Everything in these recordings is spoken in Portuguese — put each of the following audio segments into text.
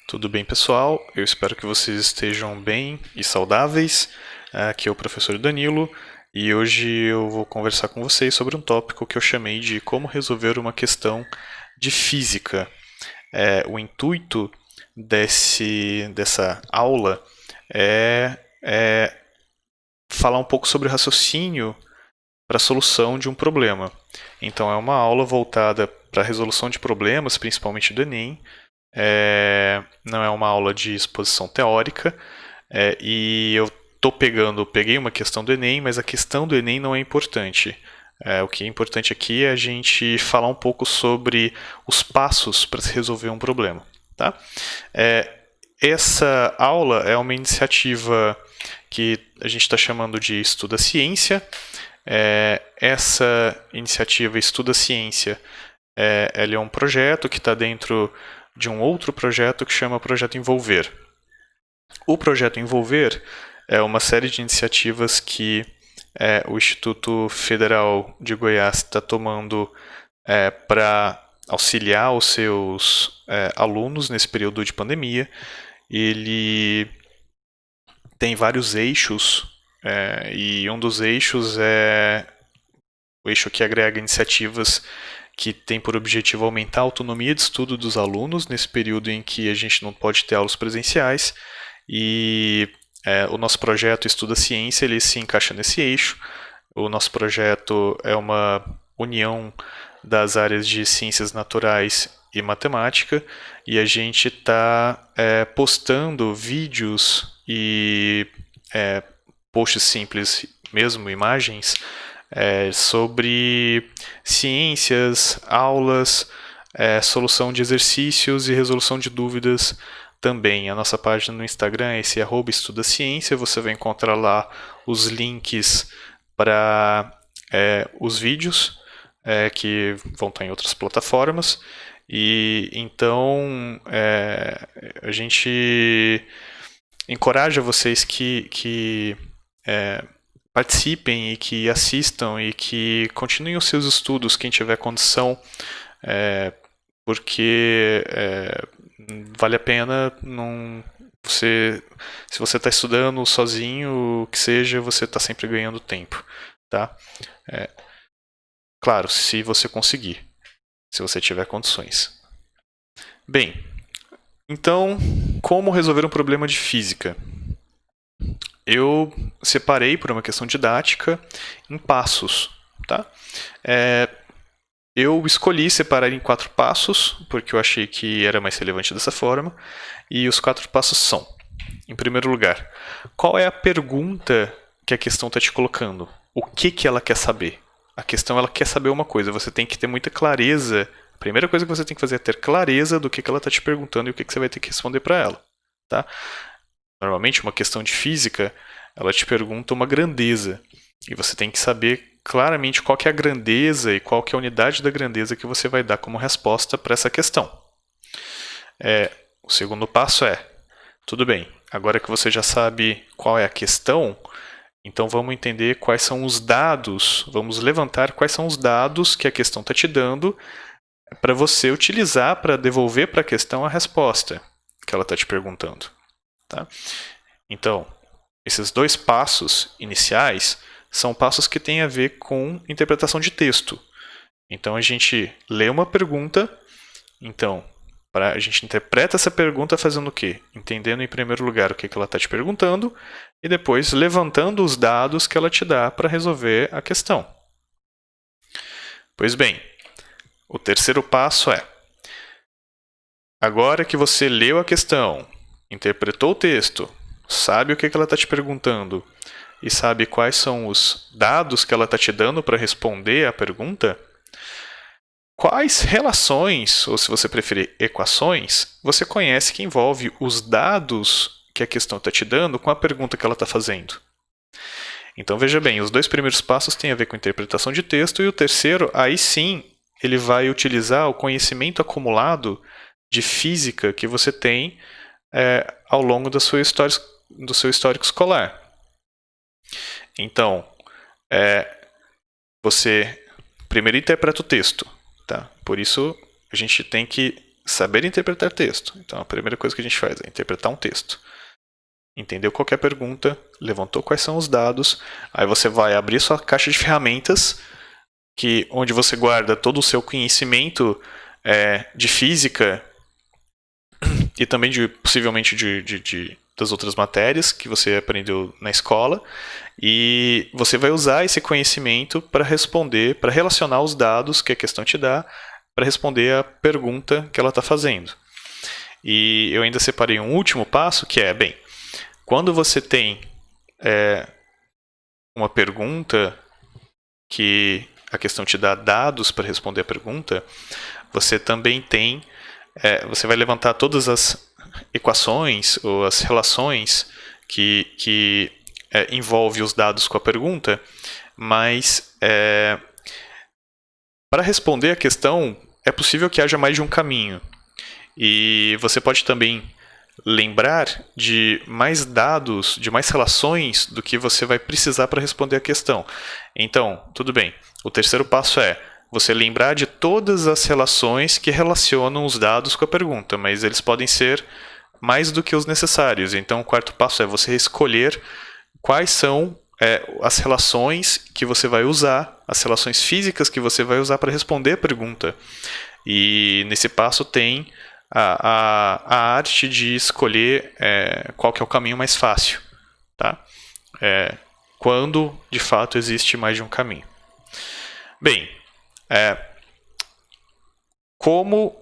Tudo bem, pessoal? Eu espero que vocês estejam bem e saudáveis. Aqui é o professor Danilo e hoje eu vou conversar com vocês sobre um tópico que eu chamei de como resolver uma questão de física. O intuito dessa aula é falar um pouco sobre o raciocínio para a solução de um problema. Então, é uma aula voltada para a resolução de problemas, principalmente do Enem. Não é uma aula de exposição teórica, e eu peguei uma questão do Enem, mas a questão do Enem não é importante. O que é importante aqui é a gente falar um pouco sobre os passos para se resolver um problema. Tá? Essa aula é uma iniciativa que a gente está chamando de Estuda Ciência. Essa iniciativa Estuda Ciência ela é um projeto que está dentro de um outro projeto que chama Projeto Envolver. O Projeto Envolver é uma série de iniciativas que o Instituto Federal de Goiás está tomando para auxiliar os seus alunos nesse período de pandemia. Ele tem vários eixos, e um dos eixos é o eixo que agrega iniciativas que tem por objetivo aumentar a autonomia de estudo dos alunos nesse período em que a gente não pode ter aulas presenciais. E o nosso projeto Estuda Ciência ele se encaixa nesse eixo. O nosso projeto é uma união das áreas de ciências naturais e matemática, e a gente está postando vídeos e posts simples, mesmo imagens, sobre ciências, aulas, solução de exercícios e resolução de dúvidas também. A nossa página no Instagram é esse @estudaciência. Você vai encontrar lá os links para os vídeos que vão estar em outras plataformas. E então a gente encoraja vocês que participem e que assistam e que continuem os seus estudos, quem tiver condição, porque vale a pena. Se você está estudando sozinho, o que seja, você está sempre ganhando tempo, tá? Claro, se você conseguir, se você tiver condições. Bem, então, como resolver um problema de física? Eu separei, por uma questão didática, em passos. Tá? Eu escolhi separar em 4 passos, porque eu achei que era mais relevante dessa forma. E os 4 passos são: em primeiro lugar, qual é a pergunta que a questão está te colocando? O que ela quer saber? A questão ela quer saber uma coisa, você tem que ter muita clareza. A primeira coisa que você tem que fazer é ter clareza do que ela está te perguntando e o que você vai ter que responder para ela. Tá? Normalmente, uma questão de física, ela te pergunta uma grandeza. E você tem que saber claramente qual que é a grandeza e qual que é a unidade da grandeza que você vai dar como resposta para essa questão. O segundo passo tudo bem, agora que você já sabe qual é a questão, então vamos entender quais são os dados, vamos levantar quais são os dados que a questão está te dando para você utilizar para devolver para a questão a resposta que ela está te perguntando. Tá? Então, esses 2 passos iniciais são passos que têm a ver com interpretação de texto. Então, a gente lê uma pergunta, então, a gente interpreta essa pergunta fazendo o quê? Entendendo, em primeiro lugar, o que ela está te perguntando e depois levantando os dados que ela te dá para resolver a questão. Pois bem, o terceiro passo agora que você leu a questão, interpretou o texto, sabe o que ela está te perguntando e sabe quais são os dados que ela está te dando para responder a pergunta, quais relações, ou se você preferir equações, você conhece que envolve os dados que a questão está te dando com a pergunta que ela está fazendo. Então veja bem, os 2 primeiros passos têm a ver com interpretação de texto e o terceiro, aí sim, ele vai utilizar o conhecimento acumulado de física que você tem ao longo do seu histórico escolar. Então, você primeiro interpreta o texto. Tá? Por isso, a gente tem que saber interpretar texto. Então, a primeira coisa que a gente faz é interpretar um texto. Entendeu qual que é a pergunta, levantou quais são os dados, aí você vai abrir sua caixa de ferramentas, onde você guarda todo o seu conhecimento de física e também possivelmente das outras matérias que você aprendeu na escola, e você vai usar esse conhecimento para responder, para relacionar os dados que a questão te dá, para responder a pergunta que ela está fazendo. E eu ainda separei um último passo, que é, quando você tem uma pergunta que a questão te dá dados para responder a pergunta, você também tem, você vai levantar todas as equações ou as relações que envolve os dados com a pergunta, mas para responder a questão é possível que haja mais de um caminho. E você pode também lembrar de mais dados, de mais relações do que você vai precisar para responder a questão. Então, tudo bem. O terceiro passo é você lembrar de todas as relações que relacionam os dados com a pergunta, mas eles podem ser mais do que os necessários. Então, o quarto passo é você escolher quais são as relações que você vai usar, as relações físicas que você vai usar para responder a pergunta. E nesse passo tem a arte de escolher qual que é o caminho mais fácil, tá? Quando de fato existe mais de um caminho. Bem, como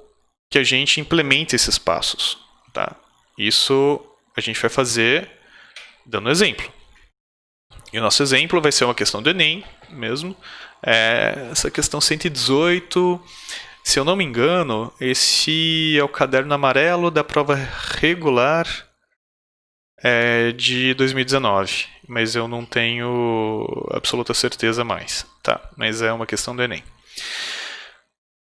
que a gente implementa esses passos, tá? Isso a gente vai fazer dando exemplo. E o nosso exemplo vai ser uma questão do Enem mesmo. Essa questão 118, se eu não me engano, esse é o caderno amarelo da prova regular de 2019. Mas eu não tenho absoluta certeza mais, tá? Mas é uma questão do Enem.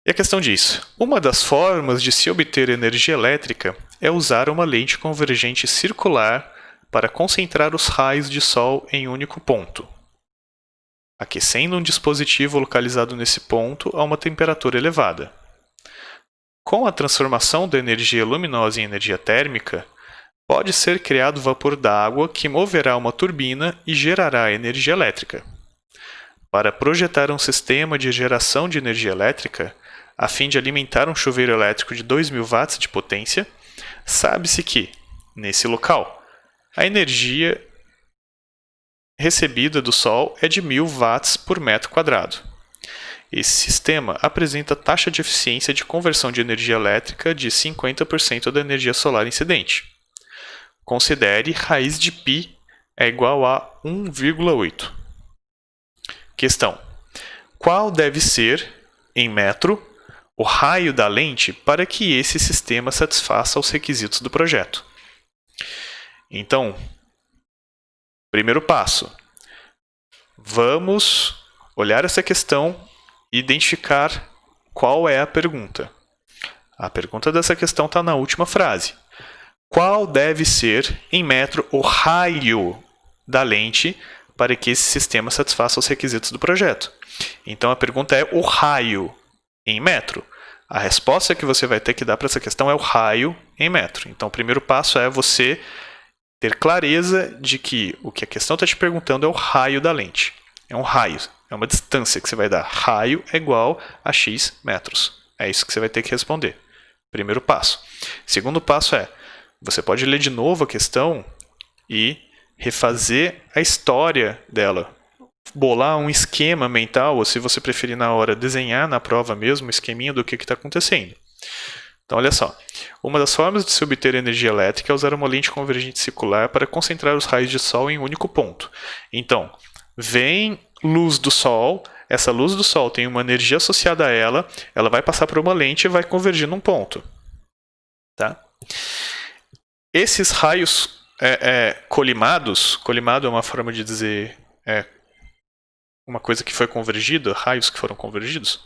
E a questão diz: uma das formas de se obter energia elétrica é usar uma lente convergente circular para concentrar os raios de sol em um único ponto, aquecendo um dispositivo localizado nesse ponto a uma temperatura elevada. Com a transformação da energia luminosa em energia térmica, pode ser criado vapor d'água que moverá uma turbina e gerará energia elétrica. Para projetar um sistema de geração de energia elétrica, a fim de alimentar um chuveiro elétrico de 2.000 watts de potência, sabe-se que, nesse local, a energia recebida do Sol é de 1.000 watts por metro quadrado. Esse sistema apresenta taxa de eficiência de conversão de energia elétrica de 50% da energia solar incidente. Considere raiz de π é igual a 1,8. Questão: qual deve ser, em metro, o raio da lente para que esse sistema satisfaça os requisitos do projeto? Então, primeiro passo, vamos olhar essa questão e identificar qual é a pergunta. A pergunta dessa questão está na última frase. Qual deve ser, em metro, o raio da lente para que esse sistema satisfaça os requisitos do projeto? Então, a pergunta é o raio em metro. A resposta que você vai ter que dar para essa questão é o raio em metro. Então, o primeiro passo é você ter clareza de que o que a questão está te perguntando é o raio da lente. É um raio, é uma distância que você vai dar. Raio é igual a x metros. É isso que você vai ter que responder. Primeiro passo. Segundo passo é, você pode ler de novo a questão e refazer a história dela. Bolar um esquema mental, ou se você preferir na hora, desenhar na prova mesmo um esqueminha do que está acontecendo. Então, olha só. Uma das formas de se obter energia elétrica é usar uma lente convergente circular para concentrar os raios de sol em um único ponto. Então, vem luz do sol, essa luz do sol tem uma energia associada a ela, ela vai passar por uma lente e vai convergir num ponto. Tá? Esses raios colimados, colimado é uma forma de dizer uma coisa que foi convergida, raios que foram convergidos,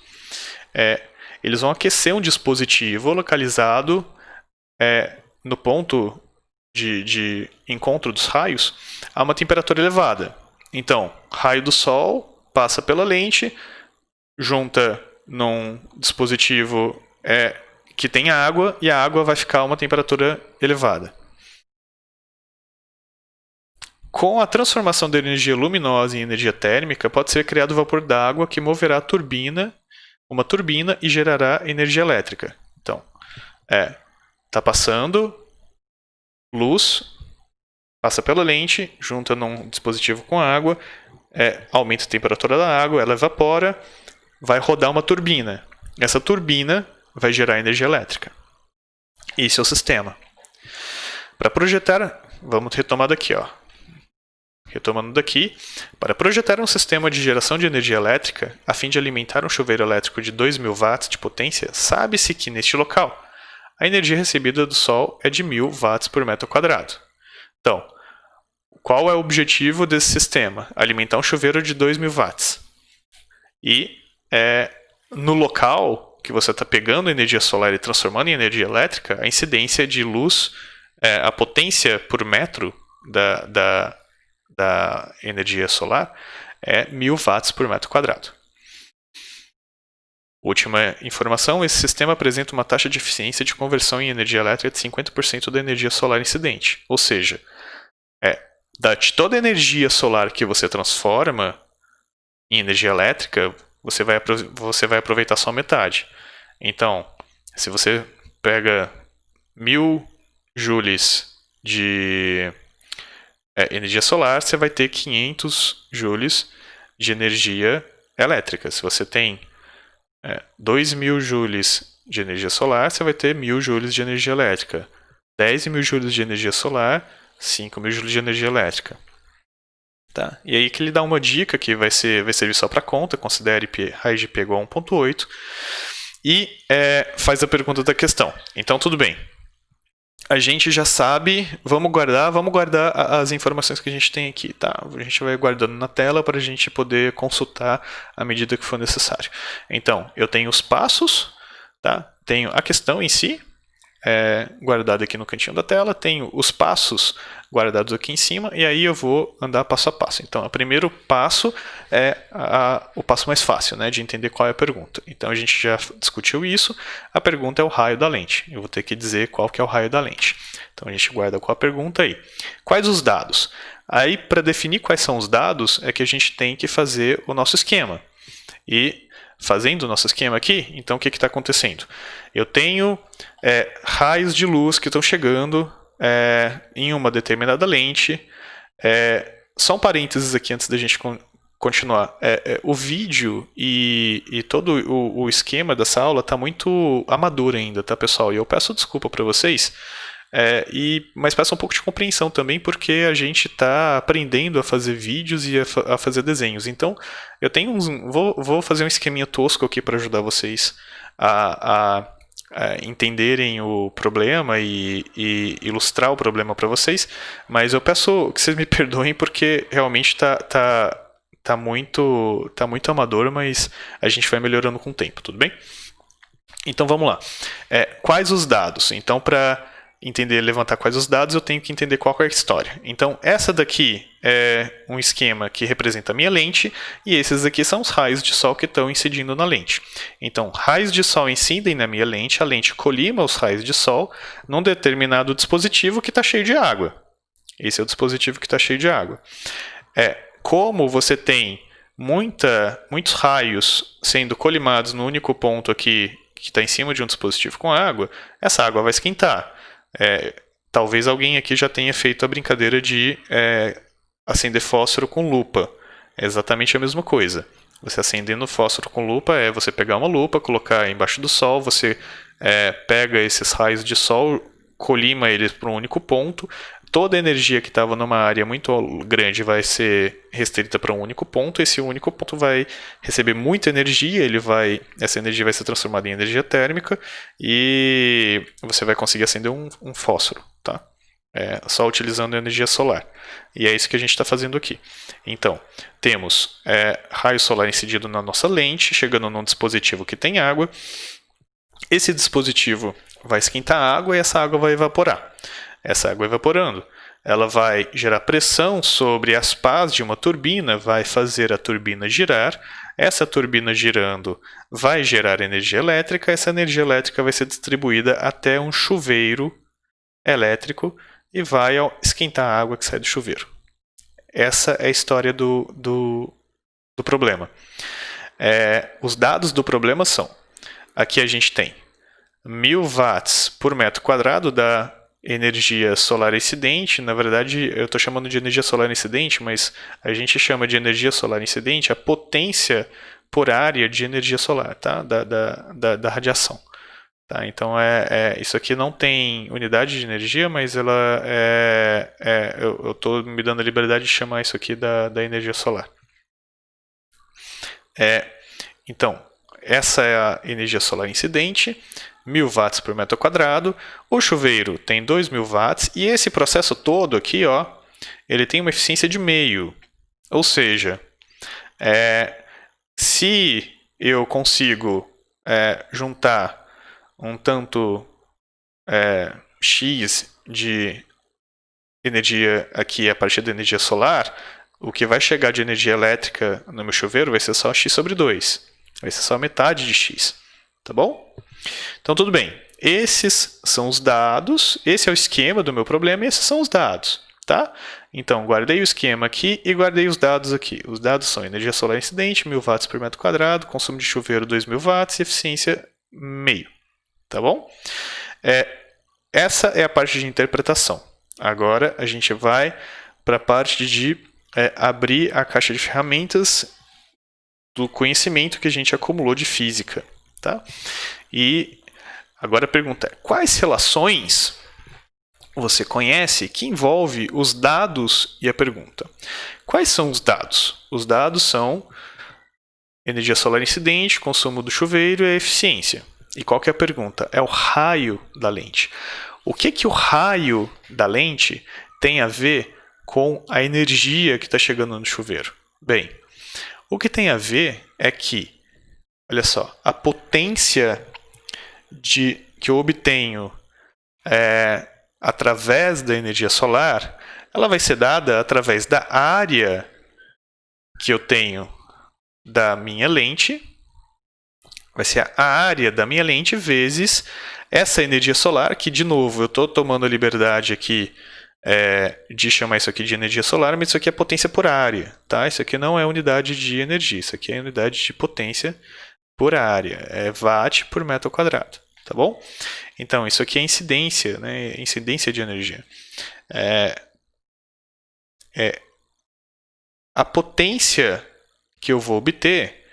eles vão aquecer um dispositivo localizado no ponto de encontro dos raios a uma temperatura elevada. Então, raio do Sol passa pela lente, junta num dispositivo que tem água e a água vai ficar a uma temperatura elevada. Com a transformação da energia luminosa em energia térmica, pode ser criado vapor d'água que moverá uma turbina e gerará energia elétrica. Então, está passando luz, passa pela lente, junta num dispositivo com água, aumenta a temperatura da água, ela evapora, vai rodar uma turbina. Essa turbina vai gerar energia elétrica. Esse é o sistema. Para projetar, vamos retomar daqui, ó. Retomando daqui, para projetar um sistema de geração de energia elétrica, a fim de alimentar um chuveiro elétrico de 2.000 watts de potência, sabe-se que neste local a energia recebida do Sol é de 1.000 watts por metro quadrado. Então, qual é o objetivo desse sistema? Alimentar um chuveiro de 2.000 watts. E no local que você está pegando energia solar e transformando em energia elétrica, a incidência de luz, a potência por metro da energia solar é 1.000 watts por metro quadrado. Última informação, esse sistema apresenta uma taxa de eficiência de conversão em energia elétrica de 50% da energia solar incidente. Ou seja, de toda a energia solar que você transforma em energia elétrica, você vai aproveitar só metade. Então, se você pega 1.000 joules de energia solar, você vai ter 500 joules de energia elétrica. Se você tem 2.000 joules de energia solar, você vai ter 1.000 joules de energia elétrica. 10.000 joules de energia solar, 5.000 joules de energia elétrica. Tá? E aí que ele dá uma dica que vai servir só para conta, considere raiz de π igual a 1.8 e faz a pergunta da questão. Então, tudo bem. A gente já sabe, vamos guardar as informações que a gente tem aqui, tá? A gente vai guardando na tela para a gente poder consultar à medida que for necessário. Então, eu tenho os passos, tá? Tenho a questão em si, guardada aqui no cantinho da tela, tenho os passos guardados aqui em cima, e aí eu vou andar passo a passo. Então, o primeiro passo é o passo mais fácil, né, de entender qual é a pergunta. Então, a gente já discutiu isso, a pergunta é o raio da lente. Eu vou ter que dizer qual que é o raio da lente. Então, a gente guarda com a pergunta aí. Quais os dados? Aí, para definir quais são os dados, é que a gente tem que fazer o nosso esquema. E fazendo o nosso esquema aqui, então o que está acontecendo? Eu tenho raios de luz que estão chegando em uma determinada lente. Só um parênteses aqui antes da gente continuar. O vídeo e todo o esquema dessa aula está muito amador ainda, tá, pessoal? E eu peço desculpa para vocês. Mas peço um pouco de compreensão também, porque a gente está aprendendo a fazer vídeos e a fazer desenhos. Então, eu tenho vou fazer um esqueminha tosco aqui para ajudar vocês a entenderem o problema e ilustrar o problema para vocês. Mas eu peço que vocês me perdoem, porque realmente tá muito amador, mas a gente vai melhorando com o tempo, tudo bem? Então, vamos lá. Quais os dados? Então, para levantar quais os dados, eu tenho que entender qual é a história. Então, essa daqui é um esquema que representa a minha lente, e esses aqui são os raios de sol que estão incidindo na lente. Então, raios de sol incidem na minha lente, a lente colima os raios de sol num determinado dispositivo que está cheio de água. Esse é o dispositivo que está cheio de água. Como você tem muitos raios sendo colimados no único ponto aqui, que está em cima de um dispositivo com água, essa água vai esquentar. Talvez alguém aqui já tenha feito a brincadeira de acender fósforo com lupa. É exatamente a mesma coisa. Você acendendo fósforo com lupa você pegar uma lupa, colocar embaixo do sol, você pega esses raios de sol, colima eles para um único ponto. Toda a energia que estava numa área muito grande vai ser restrita para um único ponto. Esse único ponto vai receber muita energia, essa energia vai ser transformada em energia térmica e você vai conseguir acender um fósforo, tá? Só utilizando energia solar. E é isso que a gente está fazendo aqui. Então, temos raio solar incidido na nossa lente, chegando num dispositivo que tem água. Esse dispositivo vai esquentar a água e essa água vai evaporar. Essa água evaporando, ela vai gerar pressão sobre as pás de uma turbina, vai fazer a turbina girar, Essa turbina girando vai gerar energia elétrica, essa energia elétrica vai ser distribuída até um chuveiro elétrico e vai esquentar a água que sai do chuveiro. Essa é a história do problema. Os dados do problema são: aqui a gente tem 1000 watts por metro quadrado da energia solar incidente. Na verdade, eu estou chamando de energia solar incidente, mas a gente chama de energia solar incidente a potência por área de energia solar, tá? da radiação. Tá? Então, isso aqui não tem unidade de energia, mas ela eu estou me dando a liberdade de chamar isso aqui da energia solar. Então, essa é a energia solar incidente, 1000 watts por metro quadrado. O chuveiro tem 2000 watts e esse processo todo aqui, ó, ele tem uma eficiência de meio. Ou seja, se eu consigo juntar um tanto X de energia aqui a partir da energia solar, o que vai chegar de energia elétrica no meu chuveiro vai ser só x sobre 2. Vai ser só metade de x. Tá bom? Então, tudo bem. Esses são os dados, esse é o esquema do meu problema e esses são os dados. Tá? Então, guardei o esquema aqui e guardei os dados aqui. Os dados são energia solar incidente, 1000 watts por metro quadrado, consumo de chuveiro 2000 watts e eficiência meio. Tá bom? Essa é a parte de interpretação. Agora, a gente vai para a parte de abrir a caixa de ferramentas do conhecimento que a gente acumulou de física. Tá? E agora a pergunta é: quais relações você conhece que envolve os dados e a pergunta? Quais são os dados? Os dados são energia solar incidente, consumo do chuveiro e a eficiência. E qual que é a pergunta? É o raio da lente. O que o raio da lente tem a ver com a energia que está chegando no chuveiro? Bem, o que tem a ver é que, olha só, a potência que eu obtenho através da energia solar, ela vai ser dada através da área que eu tenho da minha lente. Vai ser a área da minha lente vezes essa energia solar, que, de novo, eu estou tomando a liberdade aqui de chamar isso aqui de energia solar, mas isso aqui é potência por área. Tá? Isso aqui não é unidade de energia, isso aqui é unidade de potência por área. É watt por metro quadrado. Tá bom? Então, isso aqui é incidência, né? Incidência de energia. A potência que eu vou obter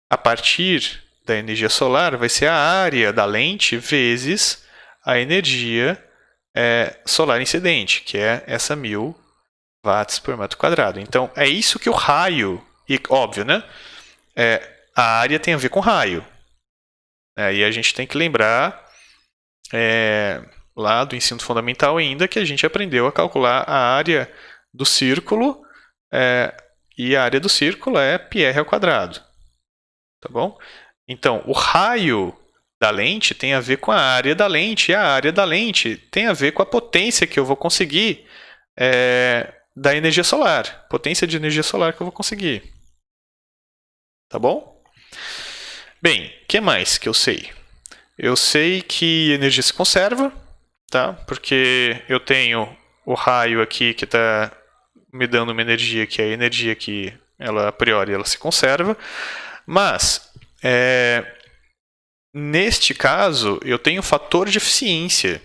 a partir da energia solar vai ser a área da lente vezes a energia solar incidente, que é essa 1000 watts por metro quadrado. Então, é isso que o raio, e óbvio, né? A área tem a ver com raio. E a gente tem que lembrar lá do ensino fundamental ainda que a gente aprendeu a calcular a área do círculo e a área do círculo é πr ao quadrado. Tá bom? Então, o raio da lente tem a ver com a área da lente, e a área da lente tem a ver com a potência que eu vou conseguir da energia solar. Potência de energia solar que eu vou conseguir. Tá bom? Bem, o que mais que eu sei? Eu sei que energia se conserva, tá? Porque eu tenho o raio aqui que está me dando uma energia que é a energia que ela, a priori, ela se conserva. Mas, neste caso, eu tenho fator de eficiência.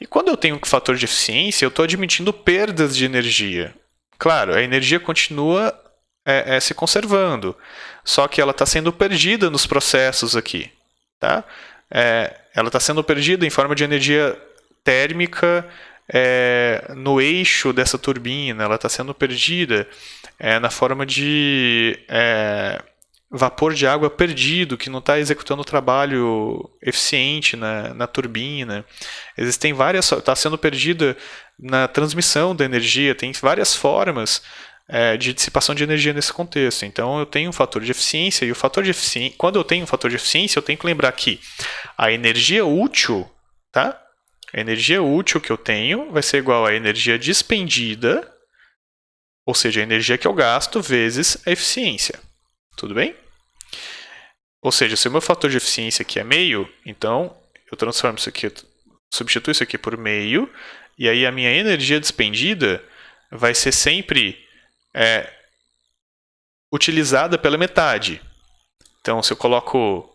E quando eu tenho fator de eficiência, eu estou admitindo perdas de energia. Claro, a energia continua se conservando, só que ela está sendo perdida nos processos aqui. Tá? Ela está sendo perdida em forma de energia térmica no eixo dessa turbina, ela está sendo perdida na forma de vapor de água perdido, que não está executando o trabalho eficiente na turbina. Existem várias, está sendo perdida na transmissão da energia, tem várias formas de dissipação de energia nesse contexto. Então eu tenho um fator de eficiência, e o fator de eficiência, quando eu tenho um fator de eficiência, eu tenho que lembrar que a energia útil, tá? A energia útil que eu tenho vai ser igual à energia despendida ou seja, a energia que eu gasto vezes a eficiência. Tudo bem? Ou seja, se o meu fator de eficiência aqui é meio, então eu transformo isso aqui, substituo isso aqui por meio, e aí a minha energia despendida vai ser sempre utilizada pela metade. Então, se eu coloco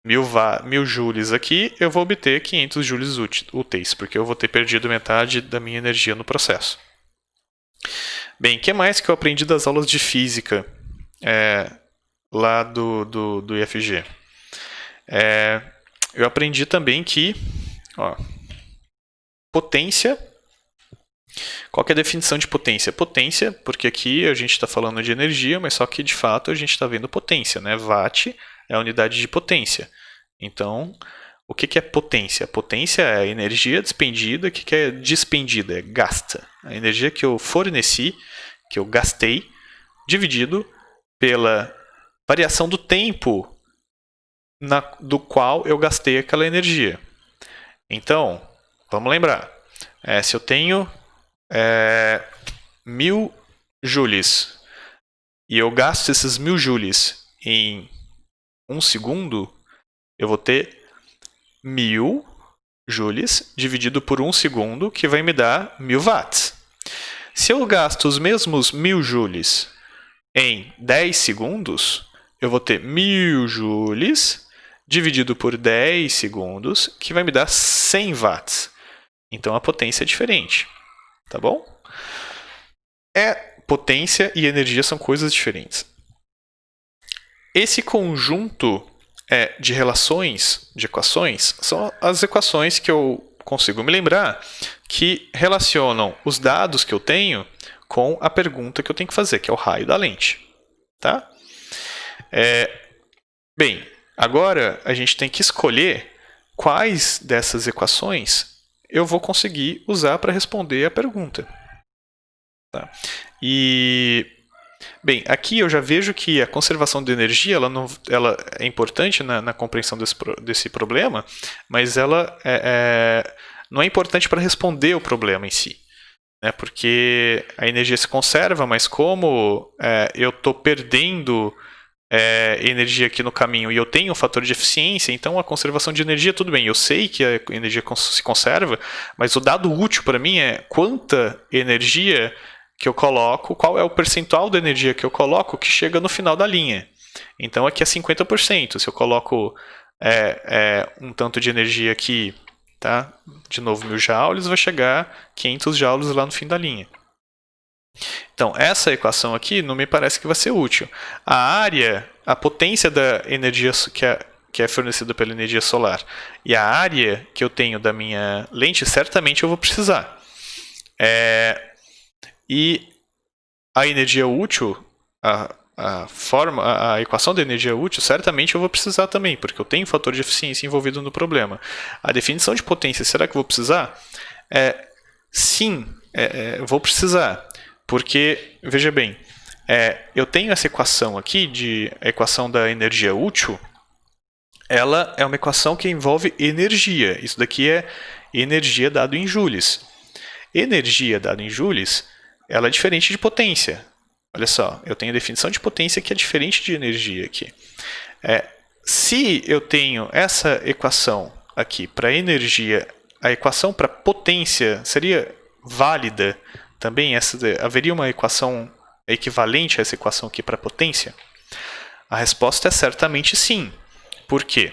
1000 joules aqui, eu vou obter 500 joules úteis, porque eu vou ter perdido metade da minha energia no processo. Bem, o que mais que eu aprendi das aulas de física lá do IFG? Eu aprendi também que potência. Qual que é a definição de potência? Potência, porque aqui a gente está falando de energia, mas só que de fato a gente está vendo potência, né? Watt é a unidade de potência. Então, o que é potência? Potência é a energia despendida. O que é despendida? É gasta. A energia que eu forneci, que eu gastei, dividido pela variação do tempo do qual eu gastei aquela energia. Então, vamos lembrar. Se eu tenho 1000 joules e eu gasto esses 1000 joules em 1 segundo, eu vou ter 1000 joules dividido por 1 segundo, que vai me dar 1000 watts. Se eu gasto os mesmos 1000 joules em 10 segundos, eu vou ter 1000 joules dividido por 10 segundos, que vai me dar 100 watts. Então a potência é diferente. Tá bom? Potência e energia são coisas diferentes. Esse conjunto de relações, de equações, são as equações que eu consigo me lembrar que relacionam os dados que eu tenho com a pergunta que eu tenho que fazer, que é o raio da lente. Tá? Bem, agora a gente tem que escolher quais dessas equações eu vou conseguir usar para responder a pergunta. Tá? Bem, aqui eu já vejo que a conservação de energia ela é importante na compreensão desse problema, mas ela não é importante para responder o problema em si. Né? Porque a energia se conserva, mas como eu estou perdendo energia aqui no caminho e eu tenho um fator de eficiência, então a conservação de energia, tudo bem, eu sei que a energia se conserva, mas o dado útil para mim é quanta energia que eu coloco, qual é o percentual da energia que eu coloco que chega no final da linha. Então aqui é 50%. Se eu coloco um tanto de energia aqui, tá? De novo 1000 joules, vai chegar 500 joules lá no fim da linha. Então, essa equação aqui não me parece que vai ser útil. A potência da energia que é fornecida pela energia solar e a área que eu tenho da minha lente, certamente eu vou precisar. E a energia útil, a equação da energia útil, certamente eu vou precisar também, porque eu tenho um fator de eficiência envolvido no problema. A definição de potência, será que eu vou precisar? Sim, vou precisar. Porque, veja bem, eu tenho essa equação aqui, a equação da energia útil, ela é uma equação que envolve energia. Isso daqui é energia dado em joules. Energia dada em joules, ela é diferente de potência. Olha só, eu tenho a definição de potência que é diferente de energia aqui. Se eu tenho essa equação aqui para energia, a equação para potência seria válida também? Haveria uma equação equivalente a essa equação aqui para potência? A resposta é certamente sim. Por quê?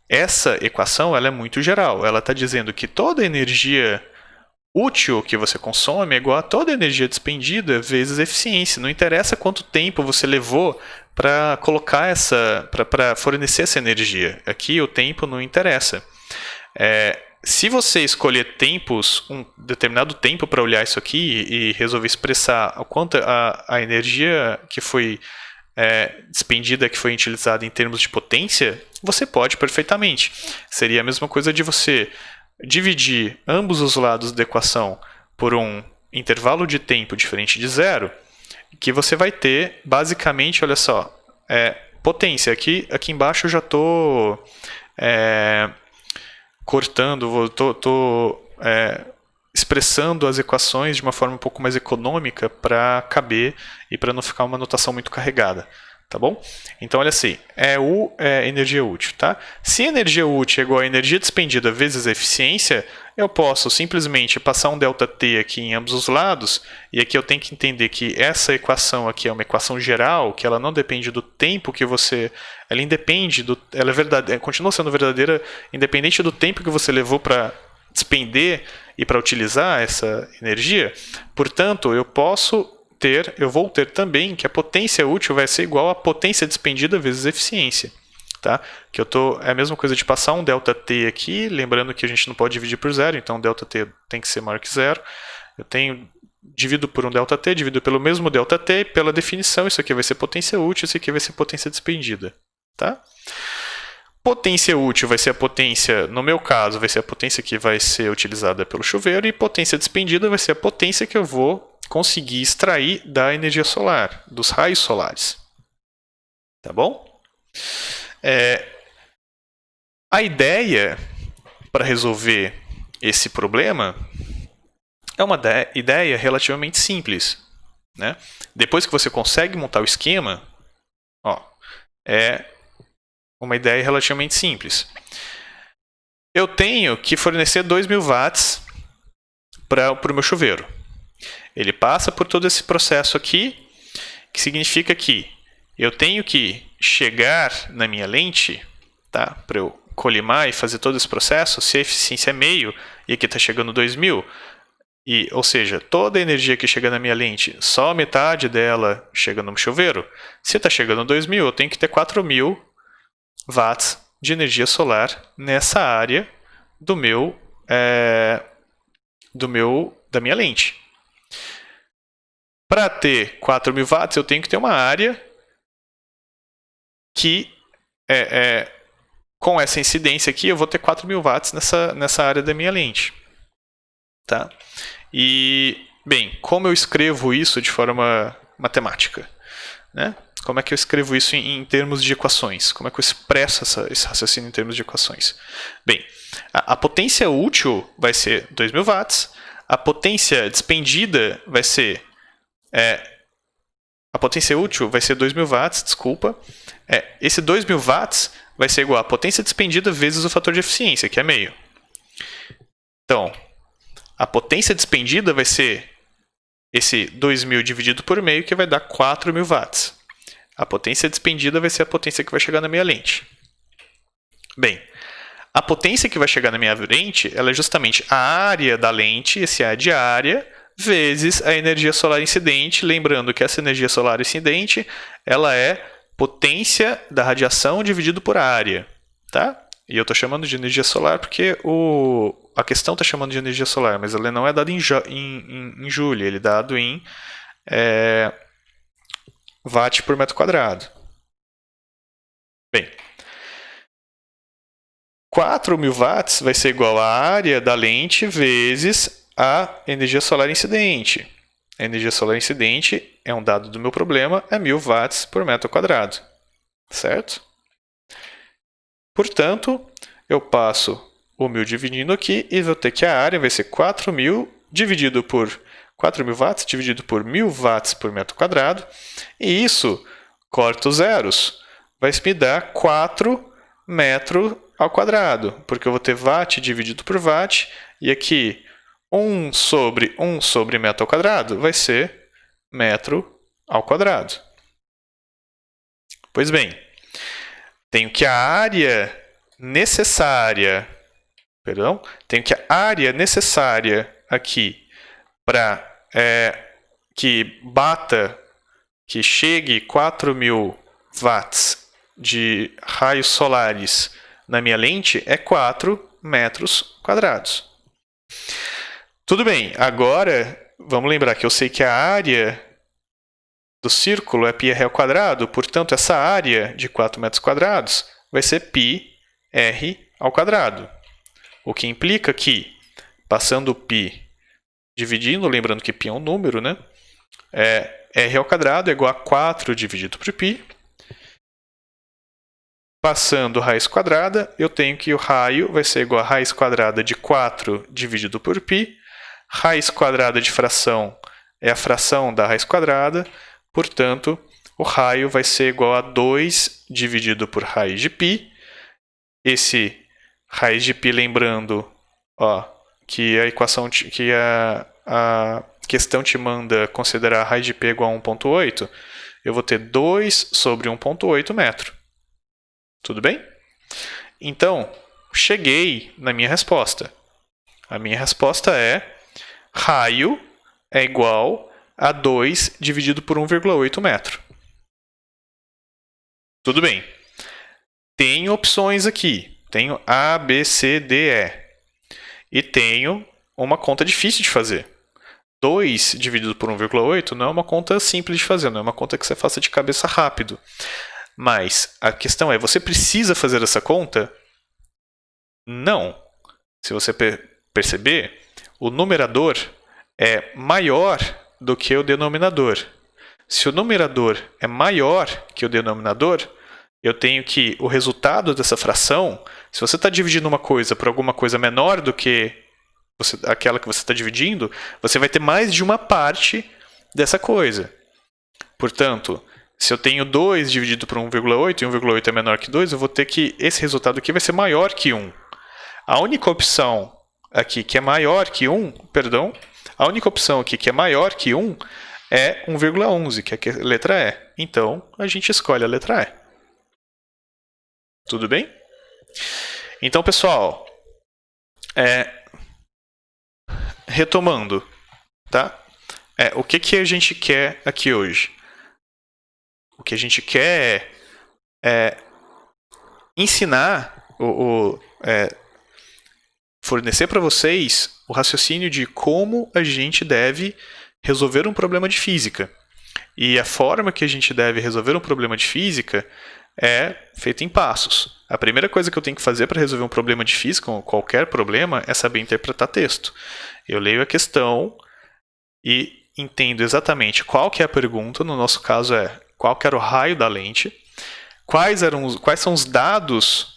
Essa equação ela é muito geral. Ela está dizendo que toda energia útil que você consome é igual a toda energia despendida vezes eficiência. Não interessa quanto tempo você levou para colocar para fornecer essa energia. Aqui o tempo não interessa. Se você escolher um determinado tempo para olhar isso aqui e resolver expressar o quanto a energia que foi despendida, que foi utilizada em termos de potência, você pode perfeitamente. Seria a mesma coisa de você dividir ambos os lados da equação por um intervalo de tempo diferente de zero, que você vai ter, basicamente, olha só, potência. Aqui embaixo eu já estou cortando, estou expressando as equações de uma forma um pouco mais econômica para caber e para não ficar uma notação muito carregada. Tá bom? Então, olha assim, U é energia útil, tá? Se energia útil é igual a energia despendida vezes a eficiência, eu posso simplesmente passar um ΔT aqui em ambos os lados, e aqui eu tenho que entender que essa equação aqui é uma equação geral, que ela não depende do tempo que você... Ela independe do... Ela é verdadeira, continua sendo verdadeira, independente do tempo que você levou para despender e para utilizar essa energia. Portanto, eu vou ter também que a potência útil vai ser igual à potência despendida vezes a eficiência. Tá? Que é a mesma coisa de passar um ΔT aqui, lembrando que a gente não pode dividir por zero, então ΔT tem que ser maior que zero. Divido por um ΔT, divido pelo mesmo ΔT, pela definição, isso aqui vai ser potência útil, isso aqui vai ser potência despendida. Tá? Potência útil vai ser a potência, no meu caso, vai ser a potência que vai ser utilizada pelo chuveiro, e potência despendida vai ser a potência que eu vou conseguir extrair da energia solar, dos raios solares. Tá bom? A ideia para resolver esse problema é uma ideia relativamente simples. Né? Depois que você consegue montar o esquema, é uma ideia relativamente simples. Eu tenho que fornecer 2.000 watts para o meu chuveiro. Ele passa por todo esse processo aqui, que significa que eu tenho que chegar na minha lente, tá? Para eu colimar e fazer todo esse processo. Se a eficiência é meio e aqui está chegando 2.000, ou seja, toda a energia que chega na minha lente, só metade dela chega no chuveiro. Se está chegando 2.000, eu tenho que ter 4.000 watts de energia solar nessa área da minha lente. Para ter 4.000 watts, eu tenho que ter uma área que, com essa incidência aqui, eu vou ter 4.000 watts nessa área da minha lente. Tá? E, bem, como eu escrevo isso de forma matemática? Né? Como é que eu escrevo isso em termos de equações? Como é que eu expresso esse raciocínio em termos de equações? Bem, a potência útil vai ser 2.000 watts, a potência despendida vai ser... a potência útil vai ser 2.000 watts, desculpa. Esse 2.000 watts vai ser igual a potência despendida vezes o fator de eficiência, que é meio. Então, a potência despendida vai ser esse 2.000 dividido por meio, que vai dar 4.000 watts. A potência despendida vai ser a potência que vai chegar na minha lente. Bem, a potência que vai chegar na minha lente, ela é justamente a área da lente, esse A de área, vezes a energia solar incidente. Lembrando que essa energia solar incidente, ela é potência da radiação dividido por área. Tá? E eu estou chamando de energia solar porque a questão está chamando de energia solar, mas ela não é dada em joule, ele é dado em watt por metro quadrado. Bem, 4.000 watts vai ser igual à área da lente vezes a energia solar incidente. A energia solar incidente é um dado do meu problema, é 1.000 watts por metro quadrado. Certo? Portanto, eu passo o 1.000 dividindo aqui e vou ter que a área vai ser 4.000 dividido por 4.000 watts dividido por 1.000 watts por metro quadrado. E isso, corta os zeros, vai me dar 4 metros ao quadrado, porque eu vou ter watt dividido por watt, e aqui 1 sobre metro ao quadrado vai ser metro ao quadrado. Pois bem, tenho que a área necessária aqui para que chegue 4.000 watts de raios solares na minha lente é 4 metros quadrados. Tudo bem, agora vamos lembrar que eu sei que a área do círculo é πr ao quadrado, portanto essa área de 4 metros quadrados vai ser πr ao quadrado. O que implica que, passando o π dividindo, lembrando que π é um número, né? R ao quadrado é igual a 4 dividido por π. Passando raiz quadrada, eu tenho que o raio vai ser igual a raiz quadrada de 4 dividido por π, Raiz quadrada de fração é a fração da raiz quadrada, portanto, o raio vai ser igual a 2 dividido por raiz de π. Esse raiz de π, lembrando, que a equação que a questão te manda considerar a raiz de π igual a 1,8, eu vou ter 2 sobre 1,8 metro. Tudo bem? Então, cheguei na minha resposta. A minha resposta é raio é igual a 2 dividido por 1,8 metro. Tudo bem. Tenho opções aqui. Tenho A, B, C, D, E. E tenho uma conta difícil de fazer. 2 dividido por 1,8 não é uma conta simples de fazer, não é uma conta que você faça de cabeça rápido. Mas a questão é, você precisa fazer essa conta? Não. Se você perceber, o numerador é maior do que o denominador. Se o numerador é maior que o denominador, eu tenho que o resultado dessa fração, se você está dividindo uma coisa por alguma coisa menor do que aquela que você está dividindo, você vai ter mais de uma parte dessa coisa. Portanto, se eu tenho 2 dividido por 1,8 e 1,8 é menor que 2, eu vou ter que esse resultado aqui vai ser maior que 1. A única opção aqui que é maior que 1, a única opção aqui que é maior que 1 é 1,11, que é a letra E. Então, a gente escolhe a letra E. Tudo bem? Então, pessoal, retomando, tá? O que a gente quer aqui hoje? O que a gente quer é ensinar, fornecer para vocês o raciocínio de como a gente deve resolver um problema de física. E a forma que a gente deve resolver um problema de física é feita em passos. A primeira coisa que eu tenho que fazer para resolver um problema de física, ou qualquer problema, é saber interpretar texto. Eu leio a questão e entendo exatamente qual que é a pergunta, no nosso caso qual que era o raio da lente, quais são os dados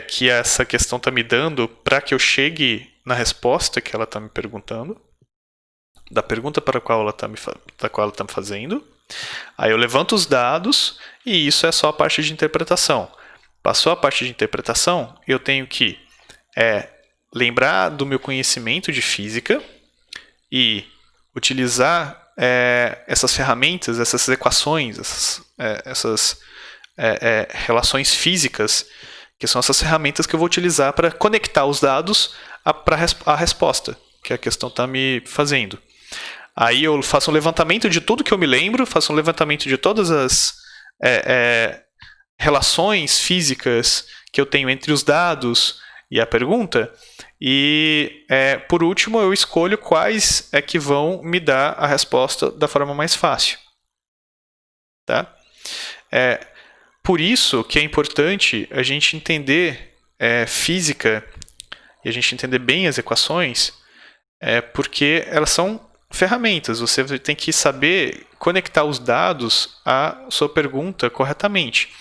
que essa questão está me dando para que eu chegue na resposta que ela está me perguntando, da pergunta para a qual ela está me fazendo. Aí eu levanto os dados e isso é só a parte de interpretação. Passou a parte de interpretação, eu tenho que lembrar do meu conhecimento de física e utilizar essas ferramentas, essas equações, essas relações físicas, que são essas ferramentas que eu vou utilizar para conectar os dados para a resposta que a questão está me fazendo. Aí eu faço um levantamento de tudo que eu me lembro, faço um levantamento de todas as relações físicas que eu tenho entre os dados e a pergunta, e por último eu escolho quais que vão me dar a resposta da forma mais fácil. Tá? Por isso que é importante a gente entender física e a gente entender bem as equações, porque elas são ferramentas. Você tem que saber conectar os dados à sua pergunta corretamente.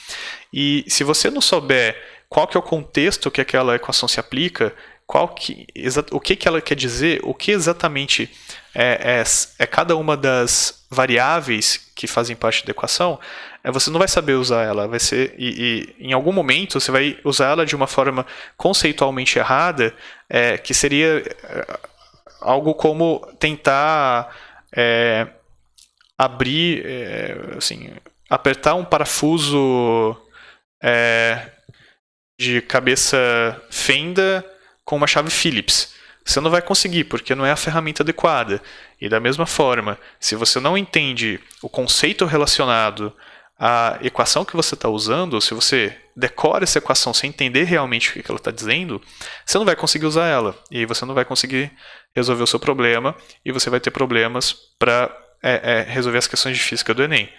E se você não souber qual que é o contexto que aquela equação se aplica, o que ela quer dizer, o que exatamente é cada uma das variáveis que fazem parte da equação, você não vai saber usar ela. Vai ser, e em algum momento você vai usar ela de uma forma conceitualmente errada, que seria algo como tentar abrir, apertar um parafuso de cabeça fenda com uma chave Phillips. Você não vai conseguir, porque não é a ferramenta adequada. E da mesma forma, se você não entende o conceito relacionado à equação que você está usando, se você decora essa equação sem entender realmente o que ela está dizendo, você não vai conseguir usar ela. E aí você não vai conseguir resolver o seu problema e você vai ter problemas para resolver as questões de física do Enem.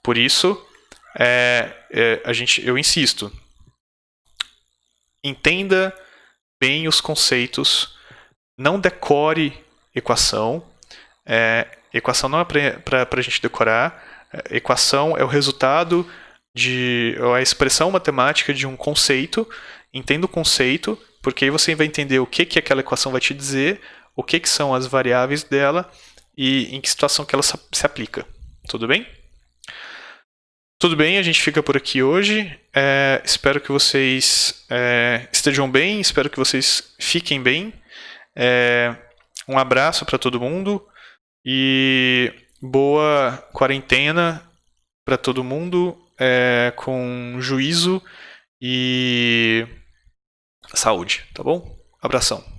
Por isso, eu insisto, entenda bem os conceitos, não decore equação. Equação não é para a gente decorar. Equação é o resultado a expressão matemática de um conceito. Entenda o conceito, porque aí você vai entender o que aquela equação vai te dizer, o que são as variáveis dela e em que situação que ela se aplica. Tudo bem? Tudo bem, a gente fica por aqui hoje. Espero que vocês estejam bem, espero que vocês fiquem bem. Um abraço para todo mundo e boa quarentena para todo mundo, com juízo e saúde, tá bom? Abração.